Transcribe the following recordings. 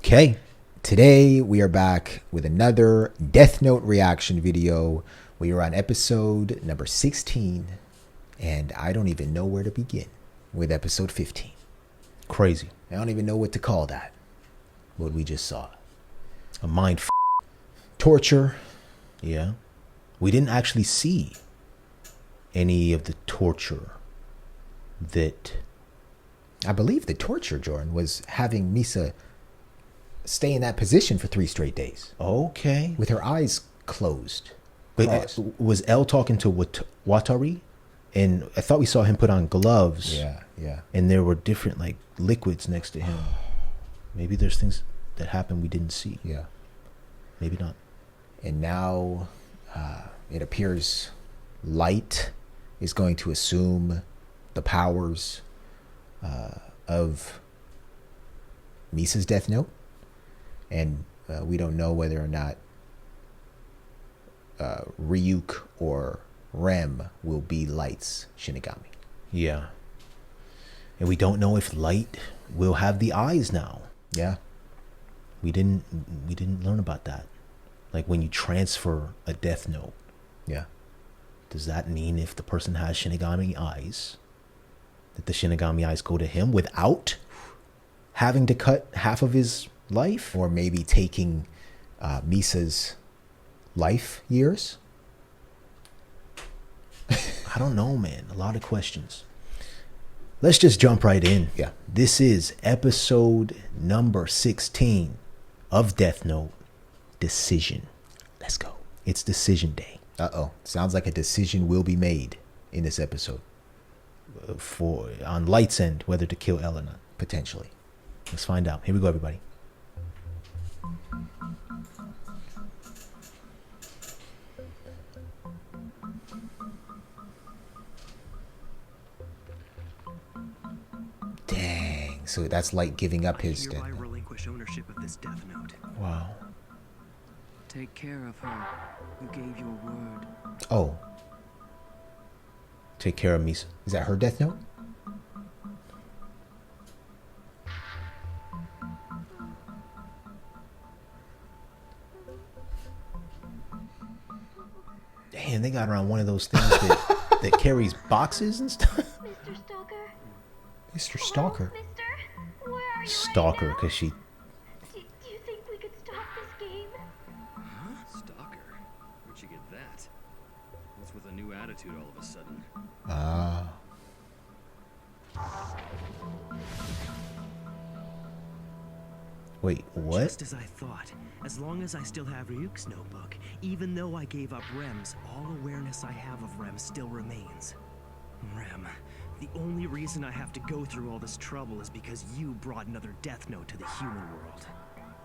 Okay, today we are back with another Death Note reaction video. We are on episode number 16, and I don't even know where to begin with episode 15. Crazy. I don't even know what to call that. What we just saw. A mind Torture. Yeah. We didn't actually see any of the torture that... I believe the torture, Jordan, was having Misa stay in that position for 3 straight days. Okay. With her eyes closed. But was L talking to Watari? And I thought we saw him put on gloves. Yeah. And there were different like liquids next to him. Maybe there's things that happened we didn't see. Yeah. Maybe not. And now it appears Light is going to assume the powers of Misa's Death Note. And we don't know whether or not Ryuk or Rem will be Light's Shinigami. Yeah. And we don't know if Light will have the eyes now. Yeah. We didn't learn about that. Like when you transfer a Death Note. Yeah. Does that mean if the person has Shinigami eyes, that the Shinigami eyes go to him without having to cut half of his life? Or maybe taking Misa's life years? I don't know, man. A lot of questions. Let's just jump right in. Yeah. This is episode number 16 of Death Note, Decision. Let's go. It's decision day. Uh-oh. Sounds like a decision will be made in this episode. On Light's end, whether to kill L or not. Potentially. Let's find out. Here we go, everybody. Dang. So that's Light giving up his Death I Note. relinquish ownership of this Death Note. Wow. Take care of her. You gave your word. Oh. Take care of Misa. Is that her Death Note? Damn, they got around one of those things that carries boxes and stuff. Mr. Stalker? Mr. Stalker. Mister? Where are you Stalker, right because she... now? Do you think we could stop this game? Huh? Stalker? Where'd you get that? What's with a new attitude all of a sudden? Ah. Wait, what? Just as I thought. As long as I still have Ryuk's notebook, even though I gave up Rem's, all awareness I have of Rem still remains. Rem, the only reason I have to go through all this trouble is because you brought another Death Note to the human world.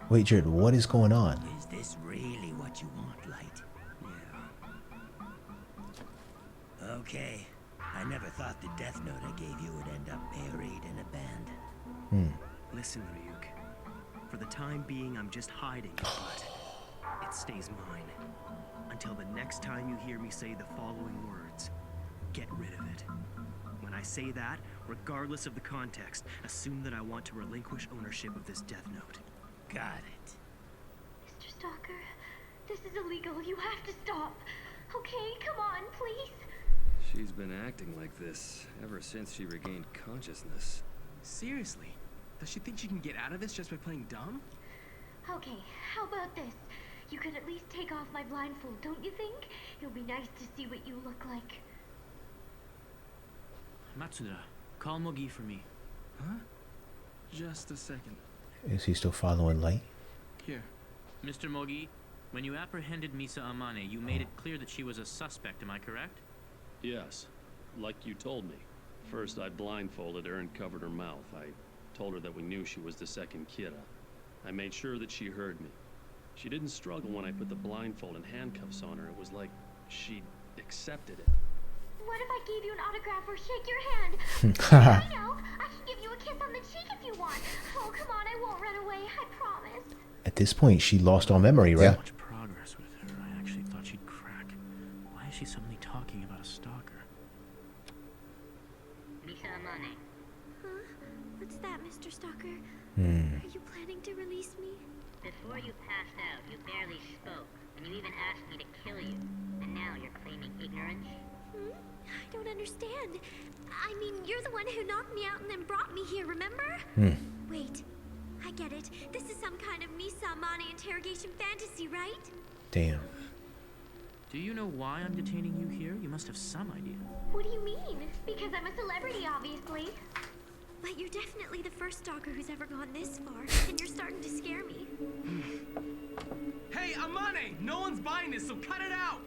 Wait, Jared, what is going on? Is this really what you want, Light? Yeah. Okay. I never thought the Death Note I gave you would end up buried and abandoned. Listen, Ryuk. For the time being, I'm just hiding it, but it stays mine. Until the next time you hear me say the following words, get rid of it. When I say that, regardless of the context, assume that I want to relinquish ownership of this Death Note. Got it. Mr. Stalker, this is illegal. You have to stop. Okay, come on, please. She's been acting like this ever since she regained consciousness. Seriously? Does she think she can get out of this just by playing dumb? Okay, how about this? You could at least take off my blindfold, don't you think? It'll be nice to see what you look like. Matsuda, call Mogi for me. Huh? Just a second. Is he still following Light? Here. Mr. Mogi, when you apprehended Misa Amane, you made it clear that she was a suspect, am I correct? Yes, like you told me. First, I blindfolded her and covered her mouth. I told her that we knew she was the second Kira. I made sure that she heard me. She didn't struggle when I put the blindfold and handcuffs on her. It was like she accepted it. What if I gave you an autograph or shake your hand? I know. I can give you a kiss on the cheek if you want. Oh, come on, I won't run away. I promise. At this point, she lost all memory, right? Yeah. Much progress with her. I actually thought she'd crack. Why is she suddenly talking about a stalker? Misa Amane. Huh? What's that, Mr. Stalker? Hmm. Are you planning to release me? You even asked me to kill you, and now you're claiming ignorance? I don't understand. I mean, you're the one who knocked me out and then brought me here, remember? Wait, I get it. This is some kind of Misa Amane interrogation fantasy, right? Damn. Do you know why I'm detaining you here? You must have some idea. What do you mean? Because I'm a celebrity, obviously. But you're definitely the first stalker who's ever gone this far, and you're starting to scare me. Hey, Amane! No one's buying this, so cut it out!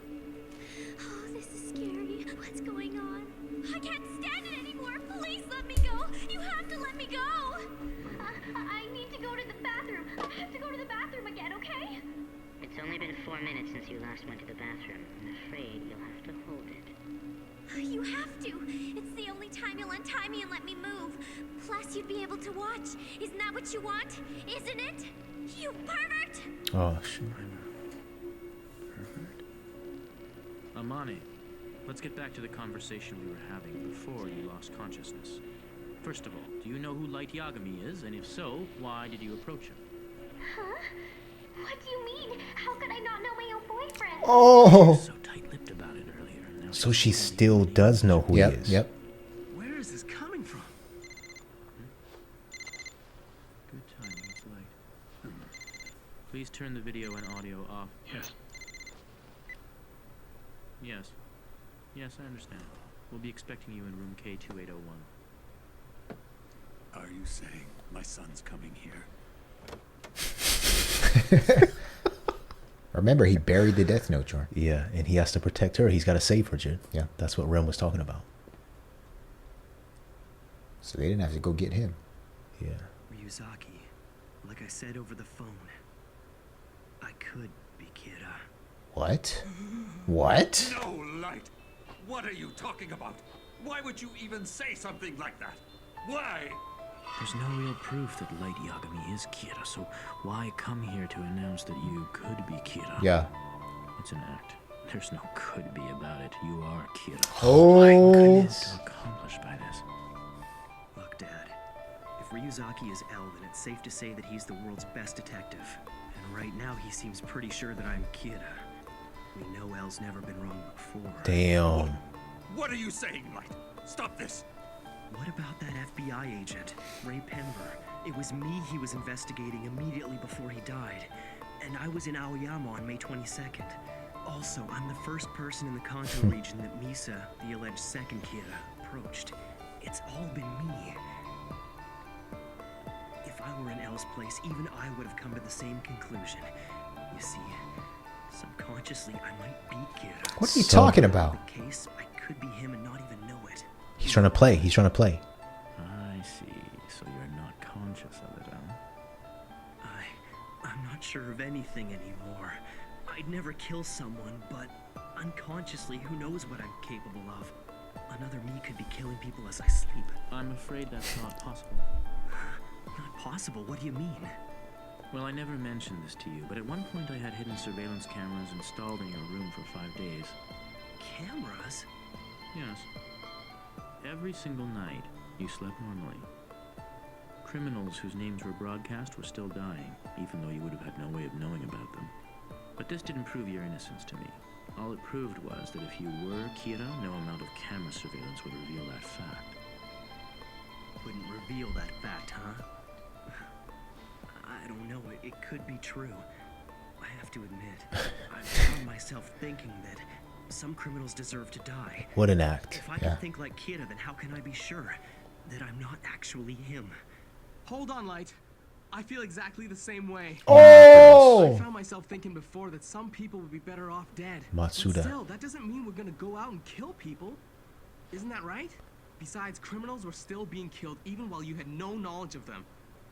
Oh, this is scary. What's going on? I can't stand it anymore. Please let me go. You have to let me go. I need to go to the bathroom. I have to go to the bathroom again, okay? It's only been 4 minutes since you last went to the bathroom. I'm afraid you'll have to hold it. You have to. It's the only time you'll untie me and let me move. Plus, you'd be able to watch. Isn't that what you want? Isn't it? You pervert! Oh, shit. Pervert? Amane, let's get back to the conversation we were having before you lost consciousness. First of all, do you know who Light Yagami is? And if so, why did you approach him? Huh? What do you mean? How could I not know my own boyfriend? Oh! So tight-lipped about it earlier. Now So she still does know who he is. Yep. Where is this coming from? Good timing, it's light. Please turn the video and audio off. Yes. Yes. Yes, I understand. We'll be expecting you in room K2801. Are you saying my son's coming here? Remember, he buried the Death Note, Jordan. Yeah, and he has to protect her. He's got to save her, Jid. Yeah. That's what Ren was talking about. So they didn't have to go get him. Yeah. Ryuzaki, like I said over the phone, I could be Kira. What? What? No, Light! What are you talking about? Why would you even say something like that? Why? There's no real proof that Light Yagami is Kira, so why come here to announce that you could be Kira? Yeah. It's an act. There's no could be about it. You are Kira. Oh. What to accomplish by this? Look, Dad, if Ryuzaki is L, then it's safe to say that he's the world's best detective. And right now he seems pretty sure that I'm Kira. We know L's never been wrong before. Damn. What are you saying, Light? Stop this! What about that FBI agent, Ray Pember? It was me he was investigating immediately before he died. And I was in Aoyama on May 22nd. Also, I'm the first person in the Kanto region that Misa, the alleged second Kira, approached. It's all been me. If I were in L's place, even I would have come to the same conclusion. You see, subconsciously I might be Kira. What are you talking about? In the case, I could be him and not even know it. He's trying to play. He's trying to play. I see. So you're not conscious of it, huh? I'm not sure of anything anymore. I'd never kill someone, but unconsciously, who knows what I'm capable of? Another me could be killing people as I sleep. I'm afraid that's not possible. Not possible? What do you mean? Well, I never mentioned this to you, but at one point I had hidden surveillance cameras installed in your room for 5 days. Cameras? Yes. Every single night, you slept normally. Criminals whose names were broadcast were still dying, even though you would have had no way of knowing about them. But this didn't prove your innocence to me. All it proved was that if you were Kira, no amount of camera surveillance would reveal that fact. Wouldn't reveal that fact, huh? I don't know. It could be true. I have to admit, I've found myself thinking that some criminals deserve to die. What an act. If I can think like Kira, then how can I be sure that I'm not actually him? Hold on, Light. I feel exactly the same way. Oh! I found myself thinking before that some people would be better off dead. Matsuda. But still, that doesn't mean we're gonna go out and kill people. Isn't that right? Besides, criminals were still being killed even while you had no knowledge of them.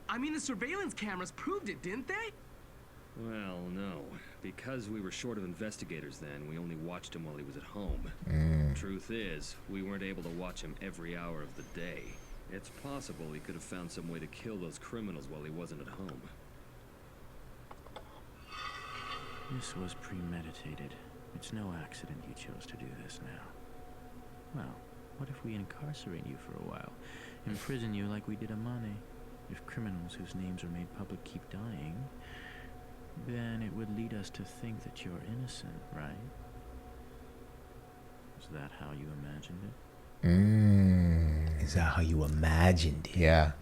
I mean, the surveillance cameras proved it, didn't they? Well, no. Because we were short of investigators then, we only watched him while he was at home. Truth is, we weren't able to watch him every hour of the day. It's possible he could have found some way to kill those criminals while he wasn't at home. This was premeditated. It's no accident you chose to do this now. Well, what if we incarcerate you for a while? Imprison you like we did Amane? If criminals whose names are made public keep dying, then it would lead us to think that you're innocent, right? Is that how you imagined it? Is that how you imagined it? Yeah.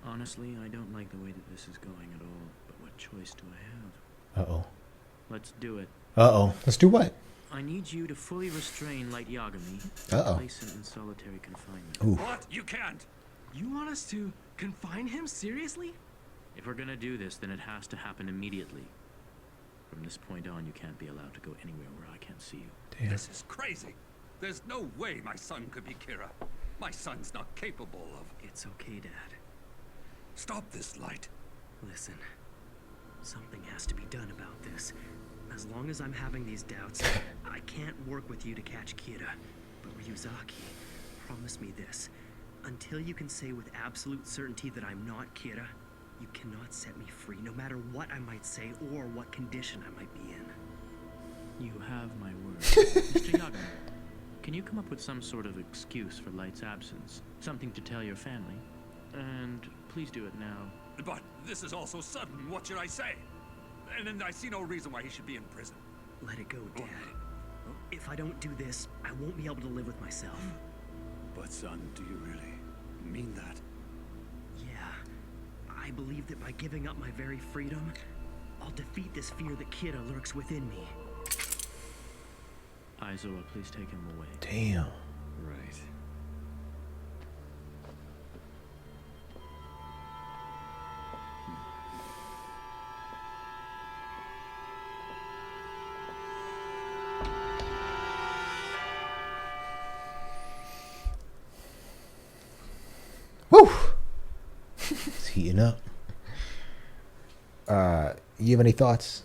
Honestly, I don't like the way that this is going at all, but what choice do I have? Uh-oh. Let's do it. Uh-oh. Let's do what? I need you to fully restrain Light Yagami Uh-oh. and place him in solitary confinement. Ooh. What? You can't. You want us to confine him? Seriously? If we're gonna do this, then it has to happen immediately. From this point on, you can't be allowed to go anywhere where I can't see you. Damn. This is crazy. There's no way my son could be Kira. My son's not capable of... It's okay, Dad. Stop this, Light. Listen, something has to be done about this. As long as I'm having these doubts, I can't work with you to catch Kira. But Ryuzaki, promise me this. Until you can say with absolute certainty that I'm not Kira, you cannot set me free, no matter what I might say or what condition I might be in. You have my word. Mr. Yagami, can you come up with some sort of excuse for Light's absence? Something to tell your family? And please do it now. But this is all so sudden. What should I say? And I see no reason why he should be in prison. Let it go, Dad. If I don't do this, I won't be able to live with myself. But son, do you really mean that? Yeah. I believe that by giving up my very freedom, I'll defeat this fear that Kira lurks within me. Aizawa, please take him away. Damn. Right. Woo! It's heating up. You have any thoughts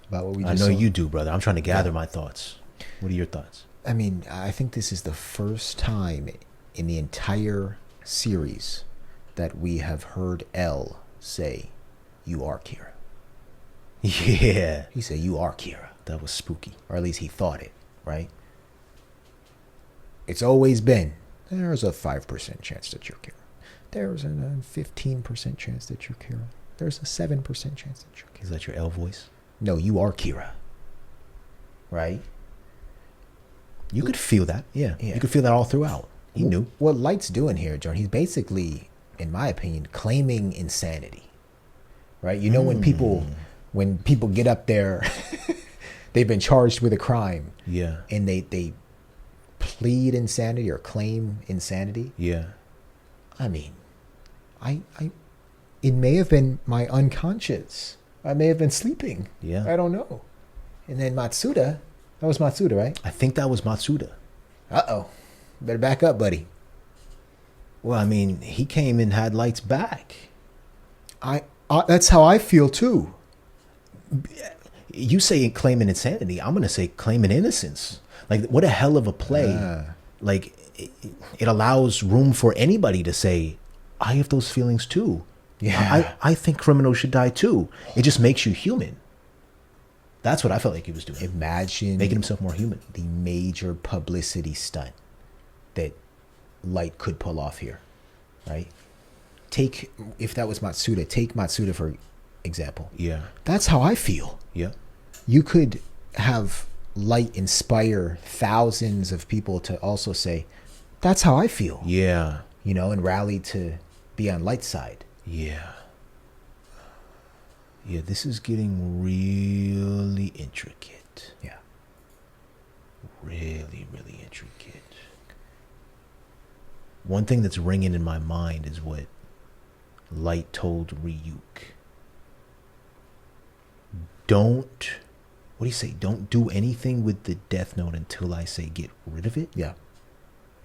about what we just I know saw? you do, brother. I'm trying to gather my thoughts. What are your thoughts? I mean, I think this is the first time in the entire series that we have heard L say, "You are Kira." Yeah. He said, "You are Kira," That was spooky. or at least he thought it, right? It's always been, there's a 5% chance that you're Kira. There's a 15% chance that you're Kira. There's a 7% chance that you're Kira. Is that your L voice? No, you are Kira. Right? You could feel that. Yeah. Yeah. You could feel that all throughout. He knew. What Light's doing here, Jordan, he's basically, in my opinion, claiming insanity. Right? You know, when people get up there, they've been charged with a crime. Yeah. And they plead insanity or claim insanity. Yeah. I mean, it may have been my unconscious. I may have been sleeping. Yeah. I don't know. And then Matsuda, that was Matsuda, right? I think that was Matsuda. Uh-oh. Better back up, buddy. Well, I mean, he came and had Light's back. That's how I feel too. You say claiming insanity. I'm going to say claiming innocence. Like, what a hell of a play. Like, it allows room for anybody to say, I have those feelings too. Yeah. I think criminals should die too. It just makes you human. That's what I felt like he was doing. Imagine Making himself more human. the major publicity stunt that Light could pull off here, right? If that was Matsuda, take Matsuda for example. Yeah. That's how I feel. Yeah. You could have Light inspire thousands of people to also say, that's how I feel. Yeah. You know, and rally to be on Light's side. Yeah. Yeah, this is getting really intricate. Yeah. Really, really intricate. One thing that's ringing in my mind is what Light told Ryuk. What do you say? Don't do anything with the Death Note until I say get rid of it? Yeah.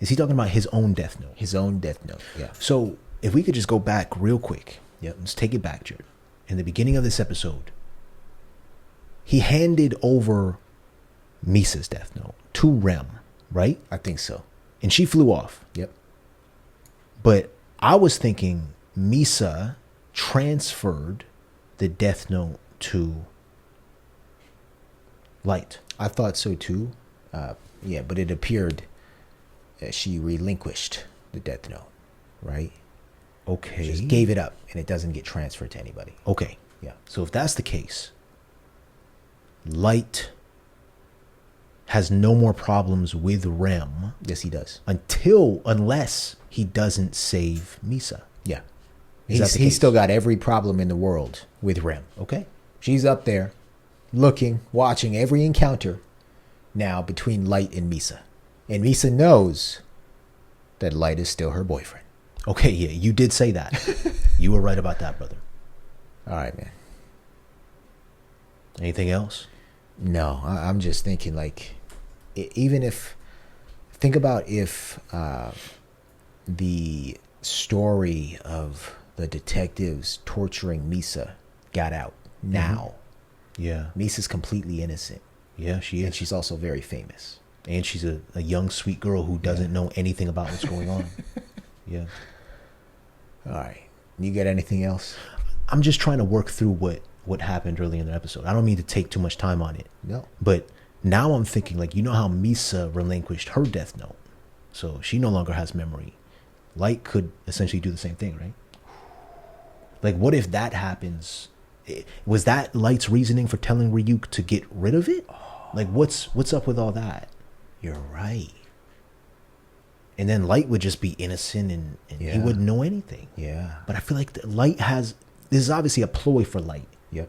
Is he talking about his own Death Note? His own Death Note. Yeah. So if we could just go back real quick. Yep. Let's take it back, Jared. In the beginning of this episode, he handed over Misa's Death Note to Rem, right? I think so. And she flew off. Yep. But I was thinking Misa transferred the Death Note to Light. I thought so too. Yeah, but it appeared she relinquished the Death Note, right? Okay. Just gave it up, and it doesn't get transferred to anybody. Okay. Yeah. So if that's the case, Light has no more problems with Rem. Yes, he does. Unless he doesn't save Misa. Yeah. Is that the He's case? still got every problem in the world with Rem. Okay. She's up there looking, watching every encounter now between Light and Misa. And Misa knows that Light is still her boyfriend. Okay, yeah, you did say that. You were right about that, brother. All right, man. Anything else? No, I'm just thinking like, even if, think about if the story of the detectives torturing Misa got out now. Yeah. Misa's completely innocent. Yeah, she is. And she's also very famous. And she's a young, sweet girl who doesn't know anything about what's going on. Yeah. All right. You got anything else? I'm just trying to work through what happened early in the episode. I don't mean to take too much time on it. No. But now I'm thinking, like, you know how Misa relinquished her death note? So she no longer has memory. Light could essentially do the same thing, right? Like, what if that happens? Was that Light's reasoning for telling Ryuk to get rid of it? Like, what's up with all that? You're right. And then Light would just be innocent and he wouldn't know anything. Yeah. But I feel like Light has... This is obviously a ploy for Light. Yep.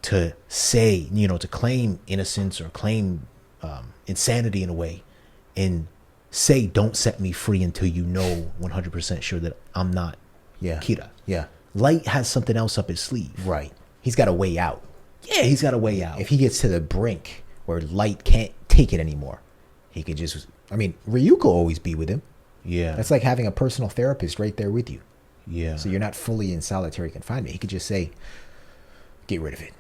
To say, to claim innocence or claim insanity in a way and say, don't set me free until you know 100% sure that I'm not Kira. Yeah. Light has something else up his sleeve. Right. He's got a way out. Yeah, he's got a way out. If he gets to the brink where Light can't take it anymore, he could just... I mean, Ryuk will always be with him. Yeah. That's like having a personal therapist right there with you. Yeah. So you're not fully in solitary confinement. He could just say, get rid of it.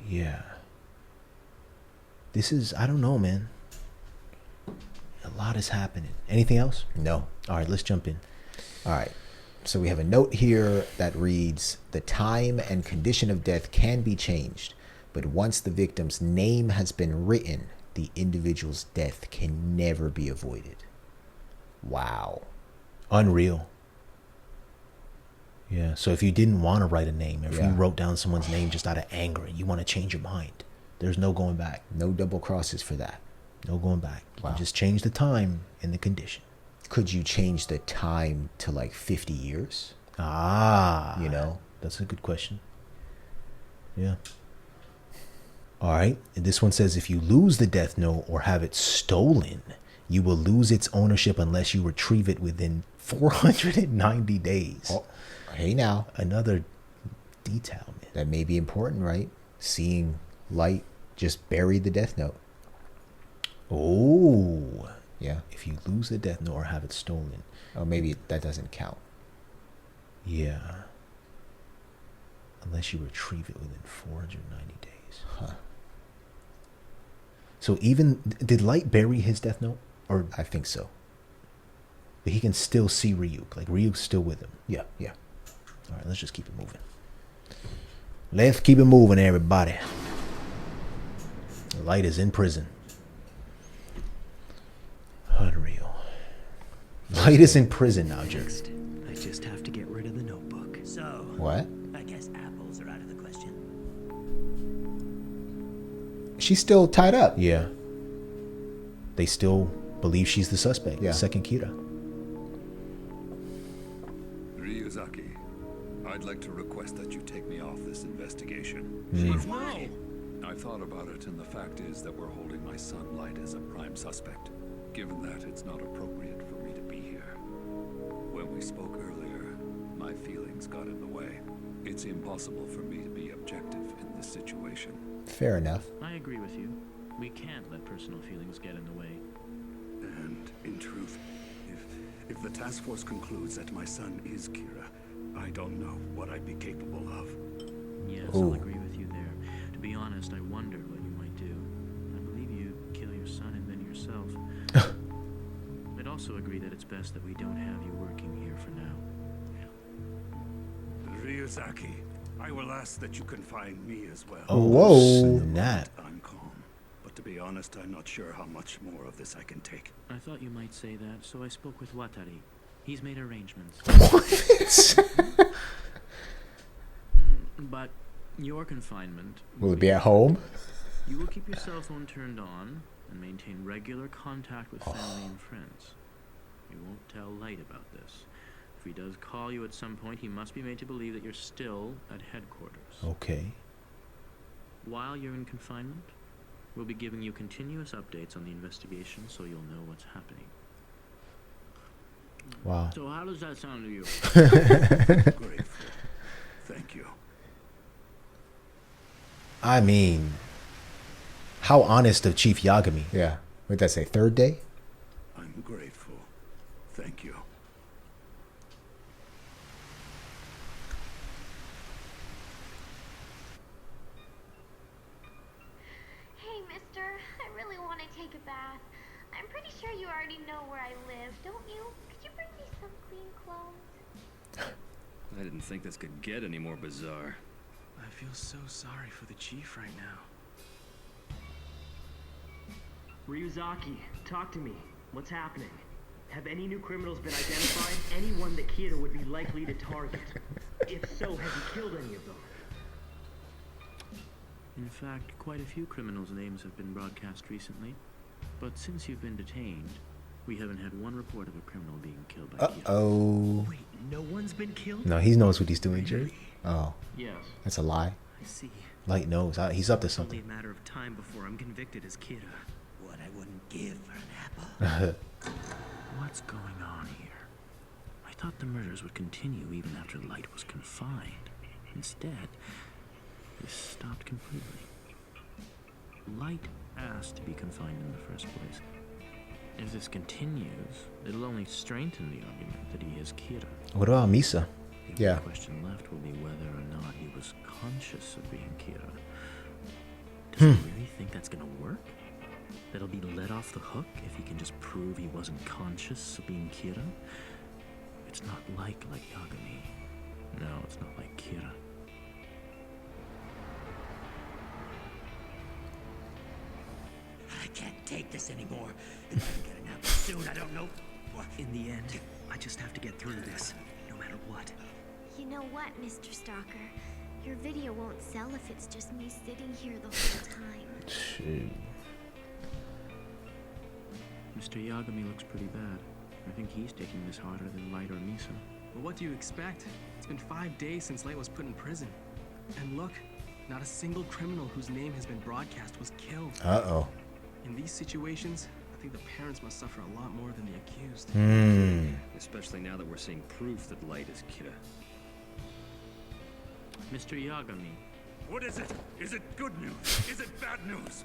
Yeah. This is... I don't know, man. A lot is happening. Anything else? No. All right, let's jump in. All right. So we have a note here that reads, the time and condition of death can be changed, but once the victim's name has been written, the individual's death can never be avoided. Wow. Unreal. Yeah, so if you didn't want to write a name, if you wrote down someone's name just out of anger and you want to change your mind, there's no going back. No double crosses for that. No going back. Wow. You just change the time and the condition. Could you change the time to like 50 years? Ah. That's a good question. Yeah. All right. And this one says, if you lose the death note or have it stolen, you will lose its ownership unless you retrieve it within 490 days. Oh, hey now. Another detail, man. That may be important, right? Seeing Light just bury the death note. Oh. Yeah. If you lose the death note or have it stolen. Oh, maybe that doesn't count. Yeah. Unless you retrieve it within 490 days. Huh. So did Light bury his death note? Or I think so. But he can still see Ryuk. Like, Ryuk's still with him. Yeah, yeah. All right, let's just keep it moving. Let's keep it moving, everybody. Light is in prison. Unreal. Light is in prison now, Jared. Next, I just have to get rid of the notebook. So, What? I guess apples are out of the question. She's still tied up. Yeah. They still believe she's the suspect. Yeah. Second Kira. Ryuzaki, I'd like to request that you take me off this investigation. Chief, no. I thought about it, and the fact is that we're holding my son Light as a prime suspect. Given that, it's not appropriate for me to be here. When we spoke earlier, my feelings got in the way. It's impossible for me to be objective in this situation. Fair enough. I agree with you. We can't let personal feelings get in the way. And in truth, if the task force concludes that my son is Kira, I don't know what I'd be capable of. Yes, Ooh. I'll agree with you there. To be honest, I wondered what you might do. I believe you kill your son and then yourself. I'd also agree that it's best that we don't have you working here for now. Ryuzaki, I will ask that you confine me as well. Oh, whoa. Snap. I'm calm, but to be honest, I'm not sure how much more of this I can take. I thought you might say that, so I spoke with Watari. He's made arrangements. What? But Your confinement Will it be at home? You will keep your cell phone turned on and maintain regular contact with family and friends. You won't tell Light about this. If he does call you at some point, he must be made to believe that you're still at headquarters. Okay. While you're in confinement, we'll be giving you continuous updates on the investigation so you'll know what's happening. Wow. So how does that sound to you? Grateful. Thank you. I mean, how honest of Chief Yagami. Yeah. What did that say? Third day? I'm grateful. Thank you. Hey, mister, I really want to take a bath. I'm pretty sure you already know where I live, don't you? Could you bring me some clean clothes? I didn't think this could get any more bizarre. I feel so sorry for the chief right now. Ryuzaki, talk to me. What's happening? Have any new criminals been identified? Anyone that Kira would be likely to target? If so, has he killed any of them? In fact, quite a few criminals' names have been broadcast recently. But since you've been detained, we haven't had one report of a criminal being killed by Kira. Uh-oh. Wait, no one's been killed? No, he knows what he's doing, Jared. Oh, Yes. That's a lie. I see. Light knows. He's up to It's only something. a matter of time before I'm convicted as Kira. What I wouldn't give for an apple. What's going on here? I thought the murders would continue even after Light was confined. Instead, they stopped completely. Light asked to be confined in the first place. If this continues, it'll only strengthen the argument that he is Kira. What about Misa? The Yeah. only question left will be whether or not he was conscious of being Kira. Does he really think that's gonna work? That he'll be let off the hook if he can just prove he wasn't conscious of being Kira? It's not like Yagami. No, it's not like Kira. I can't take this anymore. If I can get an apple soon, I don't know what. In the end, I just have to get through this, no matter what. You know what, Mr. Stalker? Your video won't sell if it's just me sitting here the whole time. Shoot. Mr. Yagami looks pretty bad. I think he's taking this harder than Light or Misa. Well, what do you expect? It's been 5 days since Light was put in prison. And look, not a single criminal whose name has been broadcast was killed. Uh-oh. In these situations, I think the parents must suffer a lot more than the accused. Especially now that we're seeing proof that Light is Kira. Mr. Yagami, What is it? Is it good news? Is it bad news?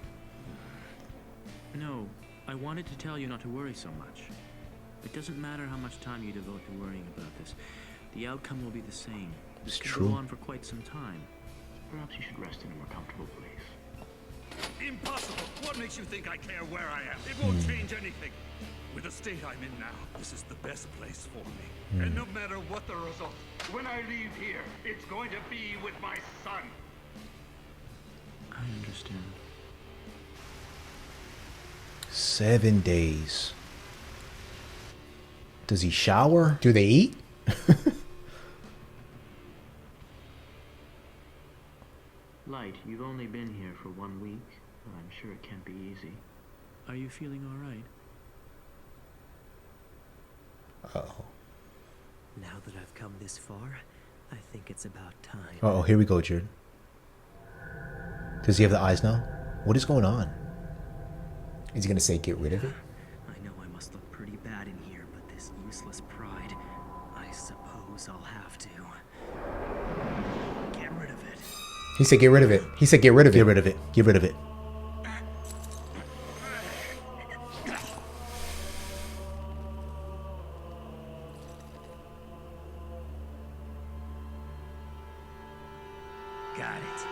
no, I wanted to tell you not to worry so much. It doesn't matter how much time you devote to worrying about this. The outcome will be the same. This could true. go on for quite some time. Perhaps you should rest in a more comfortable place. Impossible! What makes you think I care where I am? It won't change anything. With the state I'm in now, this is the best place for me. And no matter what the result, when I leave here, it's going to be with my son. I understand. 7 days. Does he shower? Do they eat? Light, you've only been here for 1 week. I'm sure it can't be easy. Are you feeling all right? Uh-oh. Now that I've come this far, I think it's about time. Oh, here we go, Jared. Does he have the eyes now? What is going on? Is he gonna say get rid of it? I know I must look pretty bad in here, but this useless pride, I suppose I'll have to. Get rid of it. He said get rid of it. He said get rid of it. Get rid of it. Get rid of it. Got it.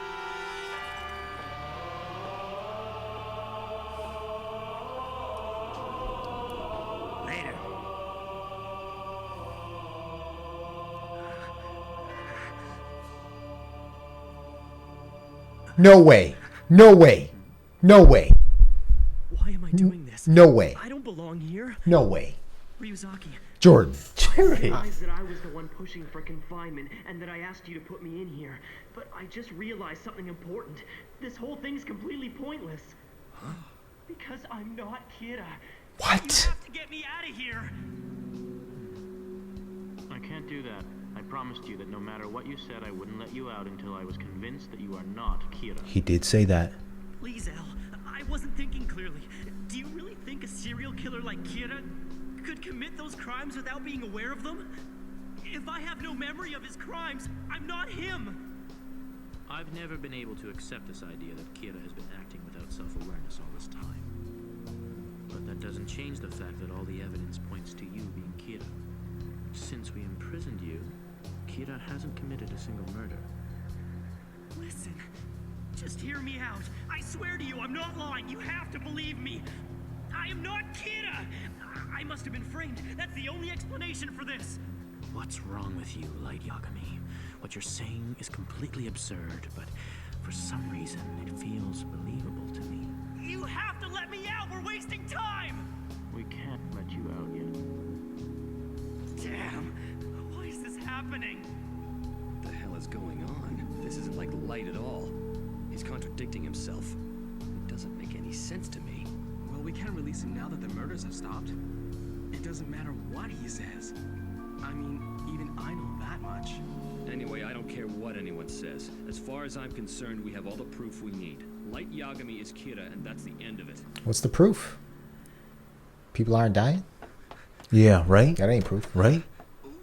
Later. No way. No way. No way. Why am I doing this? No way. I don't belong here. No way. Ryuzaki, Jordan. I Jared. realized that I was the one pushing for confinement and that I asked you to put me in here. But I just realized something important. This whole thing's completely pointless. Huh? Because I'm not Kira. What? You have to get me out of here. I can't do that. I promised you that no matter what you said, I wouldn't let you out until I was convinced that you are not Kira. He did say that. Please, El. I wasn't thinking clearly. Do you really think a serial killer like Kira could commit those crimes without being aware of them? If I have no memory of his crimes, I'm not him. I've never been able to accept this idea that Kira has been acting without self-awareness all this time. But that doesn't change the fact that all the evidence points to you being Kira. Since we imprisoned you, Kira hasn't committed a single murder. Listen, just hear me out. I swear to you, I'm not lying. You have to believe me. I am not Kira. I must have been framed. That's the only explanation for this. What's wrong with you, Light Yagami? What you're saying is completely absurd, but for some reason it feels believable to me. You have to let me out. We're wasting time. We can't let you out yet. Damn. Why is this happening? What the hell is going on? This isn't like Light at all. He's contradicting himself. It doesn't make any sense to me. Well, we can't release him now that the murders have stopped. It doesn't matter what he says. I mean, even I know that much. Anyway, I don't care what anyone says. As far as I'm concerned, we have all the proof we need. Light Yagami is Kira, and that's the end of it. What's the proof? People aren't dying? Yeah, right? That ain't proof. Right?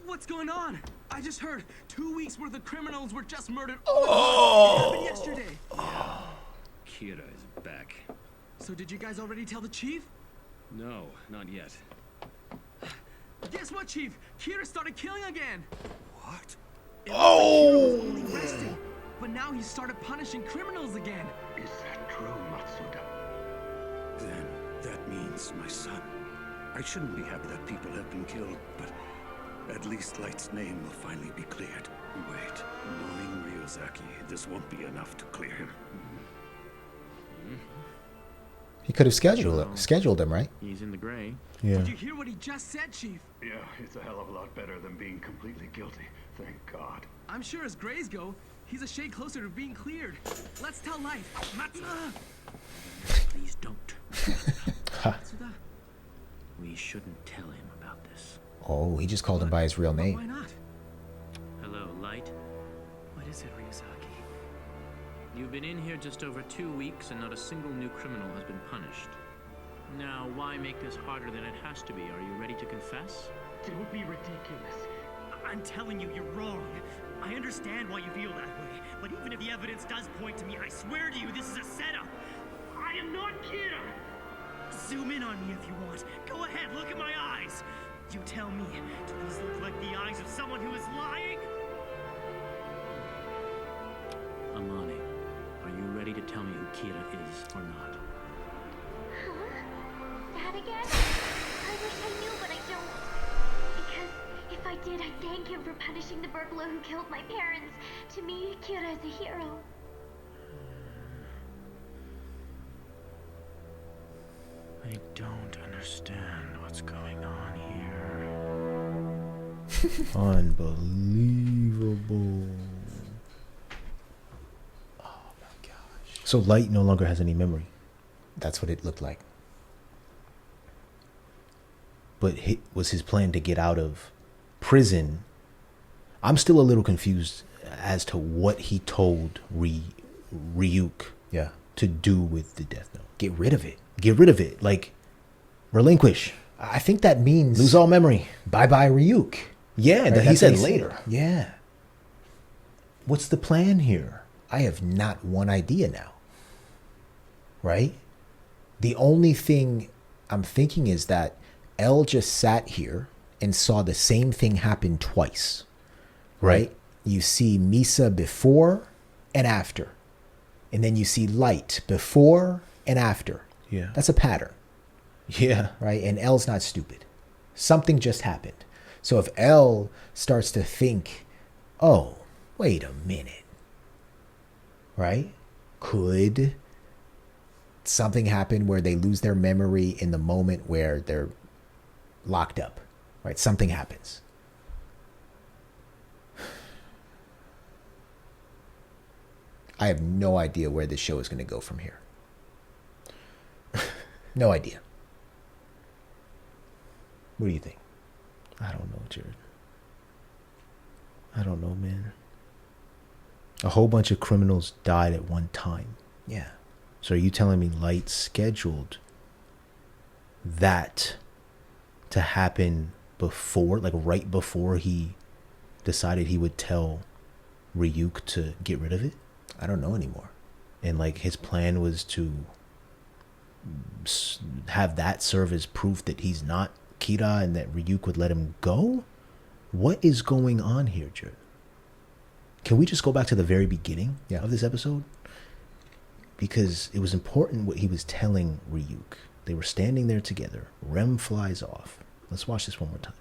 What's going on? I just heard 2 weeks worth of criminals were just murdered. Oh! It happened yesterday. Kira is back. So did you guys already tell the chief? No, not yet. Guess what, Chief? Kira started killing again. What? Oh! Was only resting, but now he started punishing criminals again. Is that true, Matsuda? Then that means my son. I shouldn't be happy that people have been killed, but at least Light's name will finally be cleared. Wait, knowing Ryozaki, this won't be enough to clear him. He could have scheduled him, right? He's in the gray. Yeah. Did you hear what he just said, Chief? Yeah, it's a hell of a lot better than being completely guilty. Thank God. I'm sure as grays go, he's a shade closer to being cleared. Let's tell Light. Please don't. Matsuda. We shouldn't tell him about this. Oh, he just called him by his real Why name. not? Hello, Light. What is it, Ryozaki? You've been in here just over 2 weeks and not a single new criminal has been punished. Now, why make this harder than it has to be? Are you ready to confess? Don't be ridiculous. I'm telling you, you're wrong. I understand why you feel that way, but even if the evidence does point to me, I swear to you, this is a setup. I am not Kira. Zoom in on me if you want. Go ahead, look at my eyes. You tell me, do these look like the eyes of someone who is lying? Amani, are you ready to tell me who Kira is or not? Huh? That again? I wish I knew, but I don't. Because if I did, I'd thank him for punishing the burglar who killed my parents. To me, Kira is a hero. I don't understand what's going on here. Unbelievable. Oh my gosh. So Light no longer has any memory. That's what it looked like. But was his plan to get out of prison? I'm still a little confused as to what he told Ryuk Yeah. to do with the Death Note. Get rid of it. Get rid of it. Like, relinquish. I think that means Lose all memory. bye-bye Ryuk. Yeah, Right, that he that's said what later. Yeah. What's the plan here? I have not one idea now. Right? The only thing I'm thinking is that Elle just sat here and saw the same thing happen twice. Right? You see Misa before and after. And then you see Light before and after. Yeah. That's a pattern. Yeah. Right? And Elle's not stupid. Something just happened. So if Elle starts to think, oh, wait a minute. Right? Could something happen where they lose their memory in the moment where they're locked up? Right? Something happens. I have no idea where this show is going to go from here. No idea. What do you think? I don't know, Jared. I don't know, man. A whole bunch of criminals died at one time. Yeah. So are you telling me Light scheduled that to happen before, like right before he decided he would tell Ryuk to get rid of it? I don't know anymore. And like his plan was to have that serve as proof that he's not Kira and that Ryuk would let him go? What is going on here, Jared? Can we just go back to the very beginning of this episode? Because it was important what he was telling Ryuk. They were standing there together. Rem flies off. Let's watch this one more time.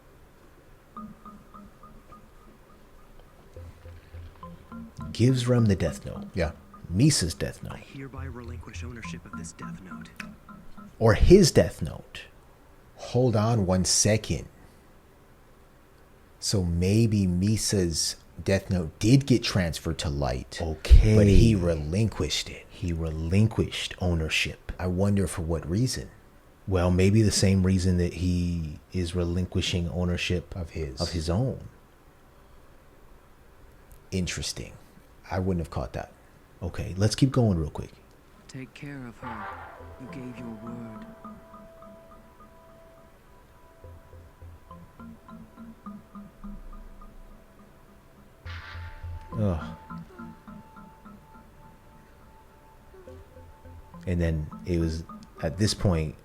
Gives Rem the death note. Yeah. Misa's death note. I hereby relinquish ownership of this death note. Or his death note. Hold on 1 second. So maybe Misa's death note did get transferred to Light. Okay. But he relinquished it. He relinquished ownership. I wonder for what reason. Well, maybe the same reason that he is relinquishing ownership of his own. Interesting. I wouldn't have caught that. Okay, let's keep going real quick. Take care of her. You gave your word. Ugh. And then it was at this point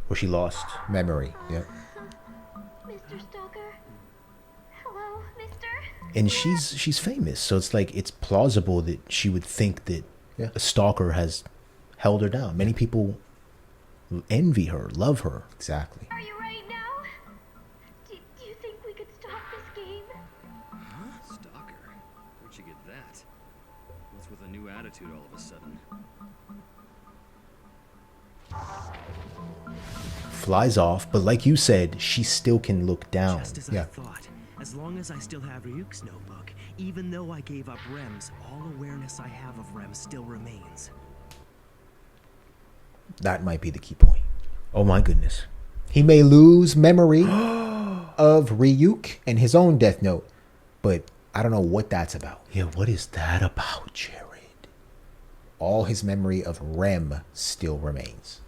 where she lost memory. Yep. Mr. Stalker? Hello, mister? And she's famous, so it's like it's plausible that she would think that a stalker has held her down. Many people envy her, love her. Exactly. Are you right now? Do you think we could stop this game? Huh? Stalker? Where'd you get that? What's with a new attitude all of a sudden? Flies off, but like you said, she still can look down. Just as I thought. As long as I still have Ryuk's notebook, even though I gave up Rem's, all awareness I have of Rem still remains. That might be the key point. Oh my goodness. He may lose memory of Ryuk and his own death note, but I don't know what that's about. Yeah, what is that about, Jared? All his memory of Rem still remains.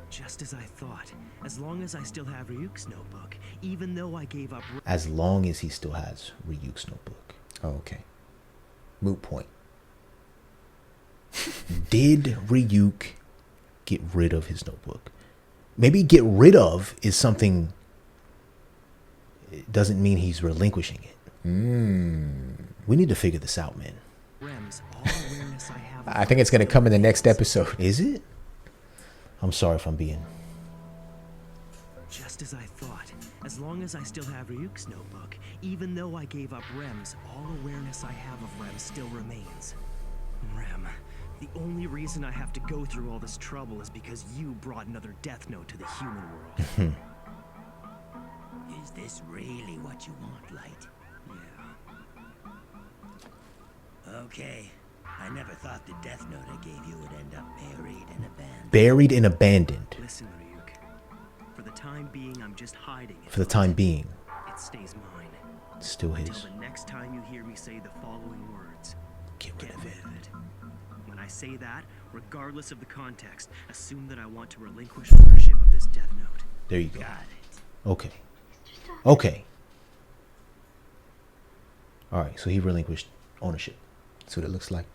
Just as I thought. As long as I still have Ryuk's notebook, even though I gave up... As long as he still has Ryuk's notebook. Oh, okay. Moot point. Did Ryuk get rid of his notebook? Maybe get rid of is something... It doesn't mean he's relinquishing it. We need to figure this out, man. Rem's all awareness I have... I think it's going to come in the next episode. Is it? I'm sorry if I'm being... Just as I thought. As long as I still have Ryuk's notebook, even though I gave up Rem's, all awareness I have of Rem still remains. Rem, the only reason I have to go through all this trouble is because you brought another death note to the human world. Is this really what you want, Light? Yeah. Okay. I never thought the death note I gave you would end up buried and abandoned. Buried and abandoned. Listen, Ryuk. For the time being, I'm just hiding it. For the time being. It stays mine. It's still his. Until the next time you hear me say the following words. Get rid of it. When I say that, regardless of the context, assume that I want to relinquish ownership of this death note. There you go. Got it. Okay. Okay. Alright, so he relinquished ownership. That's what it looks like.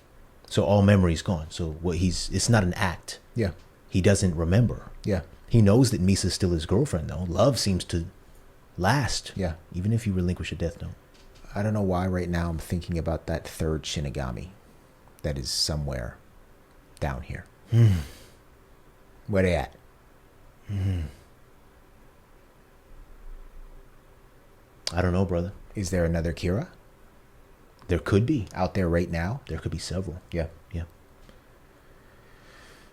So all memory's gone. So it's not an act. Yeah. He doesn't remember. Yeah. He knows that Misa's still his girlfriend, though. Love seems to last. Yeah. Even if you relinquish a death note. I don't know why right now I'm thinking about that third Shinigami that is somewhere down here. Where they at? I don't know, brother. Is there another Kira? There could be. Out there right now? There could be several. Yeah. Yeah.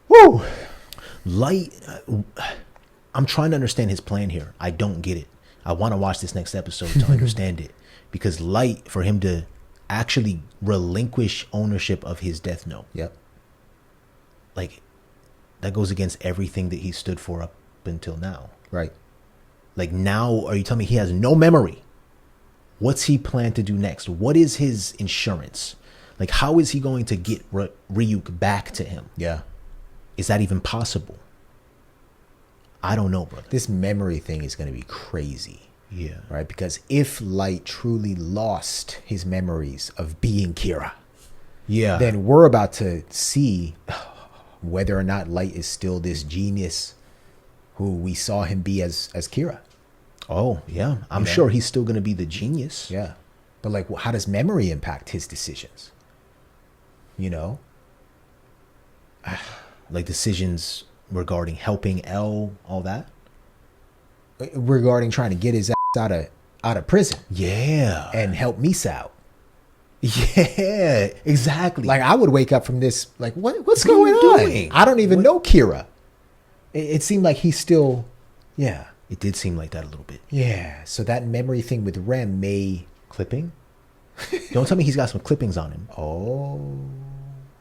Woo! Light... I'm trying to understand his plan here. I don't get it. I want to watch this next episode to understand it, because Light, for him to actually relinquish ownership of his death note. Yep. Like, that goes against everything that he stood for up until now. Right. Like, now, are you telling me he has no memory? What's he plan to do next? What is his insurance? Like, how is he going to get Ryuk back to him? Yeah. Is that even possible? I don't know, brother. This memory thing is going to be crazy. Yeah. Right? Because if Light truly lost his memories of being Kira, yeah, then we're about to see whether or not Light is still this genius who we saw him be as Kira. Oh, yeah. I'm sure he's still going to be the genius. Yeah. But like, how does memory impact his decisions? You know? Like decisions regarding helping L, all that? Regarding trying to get his ass out of prison. Yeah. And help Misa out. Yeah, exactly. Like, I would wake up from this, like, what's going on? I don't even know Kira. It seemed like he's still, yeah. It did seem like that a little bit. Yeah, so that memory thing with Rem may... Clipping? Don't tell me he's got some clippings on him. Oh,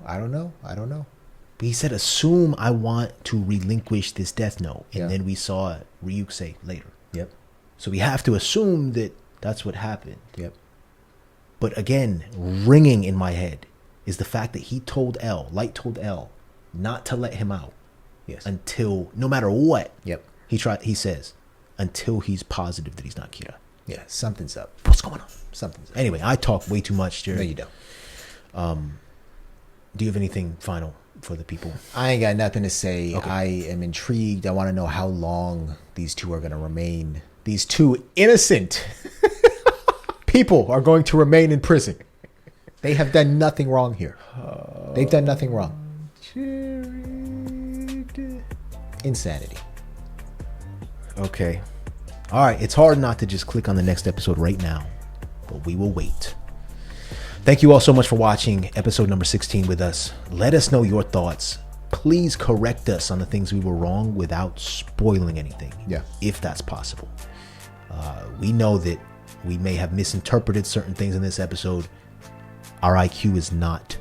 I don't know. But he said, assume I want to relinquish this death note. And then we saw Ryuk say later. Yep. So we have to assume that that's what happened. Yep. But again, ringing in my head is the fact that he told Light told L not to let him out. Yes. Until, no matter what. Yep. He says, until he's positive that he's not Kira. Yeah, something's up. What's going on? Something's up. Anyway, I talk way too much, Jared. No, you don't. Do you have anything final for the people? I ain't got nothing to say. Okay. I am intrigued. I want to know how long these two are going to remain. These two innocent people are going to remain in prison. They have done nothing wrong here. They've done nothing wrong. Insanity. Okay. All right. It's hard not to just click on the next episode right now, but we will wait. Thank you all so much for watching episode number 16 with us. Let us know your thoughts. Please correct us on the things we were wrong without spoiling anything. Yeah. If that's possible. We know that we may have misinterpreted certain things in this episode. Our IQ is not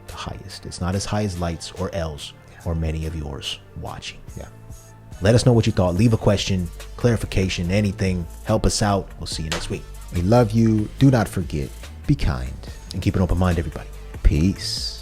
the highest. It's not as high as Light's or L's or many of yours watching. Yeah. Let us know what you thought. Leave a question, clarification, anything. Help us out. We'll see you next week. We love you. Do not forget, be kind. And keep an open mind, everybody. Peace.